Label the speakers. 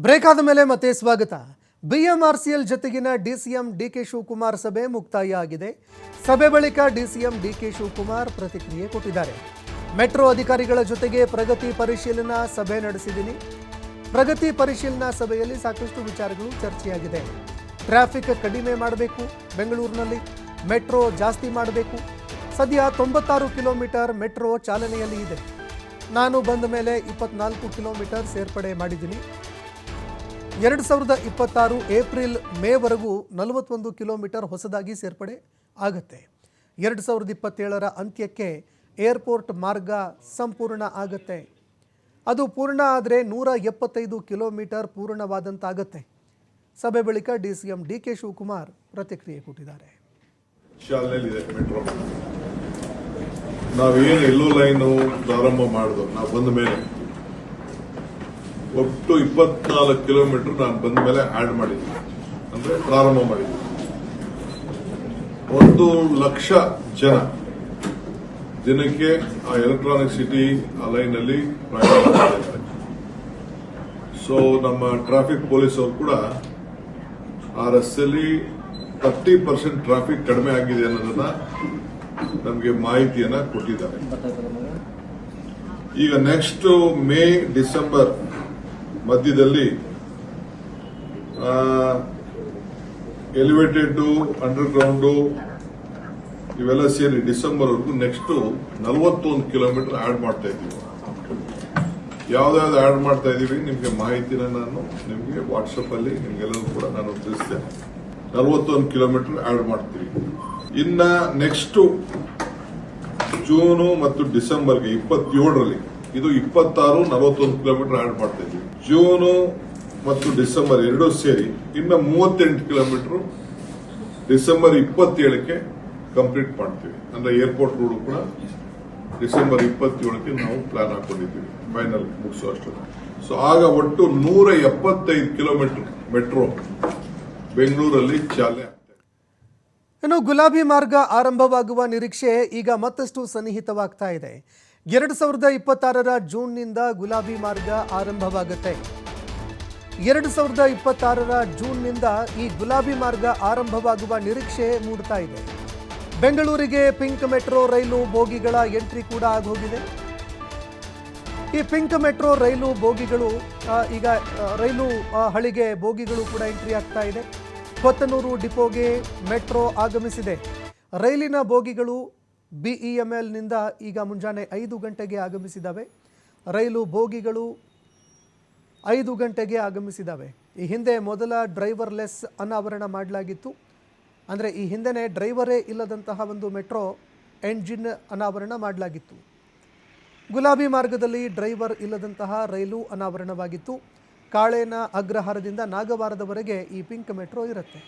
Speaker 1: Break ಆದ ಮೇಲೆ ಮತ್ತೆ ಸ್ವಾಗತ. ಬಿಎಂಆರ್ಸಿಎಲ್ ಜೊತೆಗಿನ ಡಿಸಿಎಂ ಡಿಕೆ ಶಿವಕುಮಾರ್ ಸಭೆ ಮುಕ್ತಾಯ ಆಗಿದೆ. ಸಭೆ ಬಳಿಕ ಡಿಸಿಎಂ ಡಿಕೆ ಶಿವಕುಮಾರ್ ಪ್ರತಿಕ್ರಿಯೆ ಕೊಟ್ಟಿದ್ದಾರೆ. ಮೆಟ್ರೋ ಅಧಿಕಾರಿಗಳ ಜೊತೆಗೆ ಪ್ರಗತಿ ಪರಿಶೀಲನಾ ಸಭೆ ನಡೆಸಿದ್ದೀನಿ. ಪ್ರಗತಿ ಪರಿಶೀಲನಾ ಸಭೆಯಲ್ಲಿ ಸಾಕಷ್ಟು ವಿಚಾರಗಳು ಚರ್ಚೆಯಾಗಿದೆ. ಟ್ರಾಫಿಕ್ ಕಡಿಮೆ ಮಾಡಬೇಕು, ಬೆಂಗಳೂರಿನಲ್ಲಿ ಮೆಟ್ರೋ ಜಾಸ್ತಿ ಮಾಡಬೇಕು. ಸದ್ಯ 96 ಕಿಲೋಮೀಟರ್ ಮೆಟ್ರೋ ಚಾಲನೆಯಲ್ಲಿ ಇದೆ. ನಾನು ಬಂದ ಮೇಲೆ 24 ಕಿಲೋಮೀಟರ್ ಸೇರ್ಪಡೆ ಮಾಡಿದ್ದೀನಿ. 2026 ಏಪ್ರಿಲ್ ಮೇವರೆಗೂ 41 ಕಿಲೋಮೀಟರ್ ಹೊಸದಾಗಿ ಸೇರ್ಪಡೆ ಆಗುತ್ತೆ. 2027ರ ಅಂತ್ಯಕ್ಕೆ ಏರ್ಪೋರ್ಟ್ ಮಾರ್ಗ ಸಂಪೂರ್ಣ ಆಗುತ್ತೆ. ಅದು ಪೂರ್ಣ ಆದರೆ 175 ಕಿಲೋಮೀಟರ್ ಪೂರ್ಣವಾದಂತಾಗುತ್ತೆ. ಸಭೆ ಬಳಿಕ ಡಿಸಿಎಂ ಡಿಕೆ ಶಿವಕುಮಾರ್ ಪ್ರತಿಕ್ರಿಯೆ ಕೊಟ್ಟಿದ್ದಾರೆ.
Speaker 2: ನಾವೇನು ಎಲ್ಲೋ ಲೈನು ಪ್ರಾರಂಭ ಮಾಡಿದ್ರು, ನಾವು ಬಂದ ಮೇಲೆ ಒಟ್ಟು 24 ಕಿಲೋಮೀಟರ್ ನಾನು ಬಂದ ಮೇಲೆ ಆಡ್ ಮಾಡಿದ್ದೀನಿ, ಅಂದ್ರೆ ಪ್ರಾರಂಭ ಮಾಡಿದ್ದೀನಿ. 1 ಲಕ್ಷ ಜನ ದಿನಕ್ಕೆ ಆ ಎಲೆಕ್ಟ್ರಾನಿಕ್ ಸಿಟಿ ಆ ಲೈನ್ ಅಲ್ಲಿ ಪ್ರಯಾಣ ಮಾಡ್ತಾ ಇದ್ದಾರೆ. ಸೊ ನಮ್ಮ ಟ್ರಾಫಿಕ್ ಪೊಲೀಸ್ ಅವರು ಕೂಡ ಆ ರಸ್ತೆಯಲ್ಲಿ 30% ಟ್ರಾಫಿಕ್ ಕಡಿಮೆ ಆಗಿದೆ ಅನ್ನೋದನ್ನ ನಮಗೆ ಮಾಹಿತಿಯನ್ನ ಕೊಟ್ಟಿದ್ದಾರೆ. ಈಗ ನೆಕ್ಸ್ಟ್ ಮೇ ಡಿಸೆಂಬರ್ ಮಧ್ಯದಲ್ಲಿ ಎಲಿವೇಟೆಡ್ ಅಂಡರ್ಗ್ರೌಂಡ್ ಇವೆಲ್ಲ ಸೇರಿ ಡಿಸೆಂಬರ್ ವರೆಗೂ ನೆಕ್ಸ್ಟ್ 41 ಕಿಲೋಮೀಟರ್ ಆಡ್ ಮಾಡ್ತಾ ಇದ್ದೀವಿ. ಯಾವ್ದಾವ್ದು ಆಡ್ ಮಾಡ್ತಾ ಇದೀವಿ ನಿಮ್ಗೆ ಮಾಹಿತಿನ ನಾನು ನಿಮ್ಗೆ ವಾಟ್ಸಪ್ ಅಲ್ಲಿ ನಿಮ್ಗೆಲ್ಲರೂ ಕೂಡ ನಾನು ತಿಳಿಸ್ತೇನೆ. 41 ಕಿಲೋಮೀಟರ್ ಆಡ್ ಮಾಡ್ತೀವಿ. ಇನ್ನ ನೆಕ್ಸ್ಟ್ ಜೂನು ಮತ್ತು ಡಿಸೆಂಬರ್ಗೆ 27ರಲ್ಲಿ ಇದು 26, 41 ಕಿಲೋಮೀಟರ್ ಆಡ್ ಮಾಡ್ತಾ ಇದ್ದೀವಿ. ಜೂನು ಮತ್ತು ಡಿಸೆಂಬರ್ ಎರಡೂ ಸೇರಿ ಇನ್ನು 38 ಕಿಲೋಮೀಟರ್ ಡಿಸೆಂಬರ್ 27ಕ್ಕೆ ಕಂಪ್ಲೀಟ್ ಮಾಡ್ತೀವಿ. ಅಂದ್ರೆ ಏರ್ಪೋರ್ಟ್ ರೋಡ್ ಕೂಡ ಡಿಸೆಂಬರ್ 27ಕ್ಕೆ ನಾವು ಪ್ಲಾನ್ ಹಾಕೊಂಡಿದ್ದೀವಿ ಫೈನಲ್ ಮುಗಿಸುವಷ್ಟು. ಸೊ ಆಗ ಒಟ್ಟು 175 ಕಿಲೋಮೀಟರ್ ಮೆಟ್ರೋ ಬೆಂಗಳೂರಲ್ಲಿ ಚಾಲನೆ ಆಗ್ತದೆ.
Speaker 1: ಇನ್ನು ಗುಲಾಬಿ ಮಾರ್ಗ ಆರಂಭವಾಗುವ ನಿರೀಕ್ಷೆ ಈಗ ಮತ್ತಷ್ಟು ಸನ್ನಿಹಿತವಾಗ್ತಾ ಇದೆ. 2026ರ ಜೂನ್ನಿಂದ ಗುಲಾಬಿ ಮಾರ್ಗ ಆರಂಭವಾಗುತ್ತೆ. 2026ರ ಜೂನ್ನಿಂದ ಈ ಗುಲಾಬಿ ಮಾರ್ಗ ಆರಂಭವಾಗುವ ನಿರೀಕ್ಷೆ ಮೂಡ್ತಾ ಇದೆ. ಬೆಂಗಳೂರಿಗೆ ಪಿಂಕ್ ಮೆಟ್ರೋ ರೈಲು ಬೋಗಿಗಳ ಎಂಟ್ರಿ ಕೂಡ ಆಗೋಗಿದೆ. ಈ ಪಿಂಕ್ ಮೆಟ್ರೋ ರೈಲು ಬೋಗಿಗಳು ಈಗ ರೈಲು ಹಳಿಗೆ ಬೋಗಿಗಳು ಕೂಡ ಎಂಟ್ರಿ ಆಗ್ತಾ ಇದೆ. ಕೊತ್ತನೂರು ಡಿಪೋಗೆ ಮೆಟ್ರೋ ಆಗಮಿಸಿದೆ. ರೈಲಿನ ಬೋಗಿಗಳು ಬಿಇಎಂಎಲ್ನಿಂದ ಈಗ ಮುಂಜಾನೆ 5 ಗಂಟೆಗೆ ಆಗಮಿಸಿದ್ದಾವೆ. ರೈಲು ಬೋಗಿಗಳು 5 ಗಂಟೆಗೆ ಆಗಮಿಸಿದ್ದಾವೆ. ಈ ಹಿಂದೆ ಮೊದಲ ಡ್ರೈವರ್ಲೆಸ್ ಅನಾವರಣ ಮಾಡಲಾಗಿತ್ತು. ಅಂದರೆ ಈ ಹಿಂದೆನೇ ಡ್ರೈವರೇ ಇಲ್ಲದಂತಹ ಒಂದು ಮೆಟ್ರೋ ಎಂಜಿನ್ ಅನಾವರಣ ಮಾಡಲಾಗಿತ್ತು. ಗುಲಾಬಿ ಮಾರ್ಗದಲ್ಲಿ ಡ್ರೈವರ್ ಇಲ್ಲದಂತಹ ರೈಲು ಅನಾವರಣವಾಗಿತ್ತು. ಕಾಳೇನ ಅಗ್ರಹಾರದಿಂದ ನಾಗವಾರದವರೆಗೆ ಈ ಪಿಂಕ್ ಮೆಟ್ರೋ ಇರುತ್ತೆ.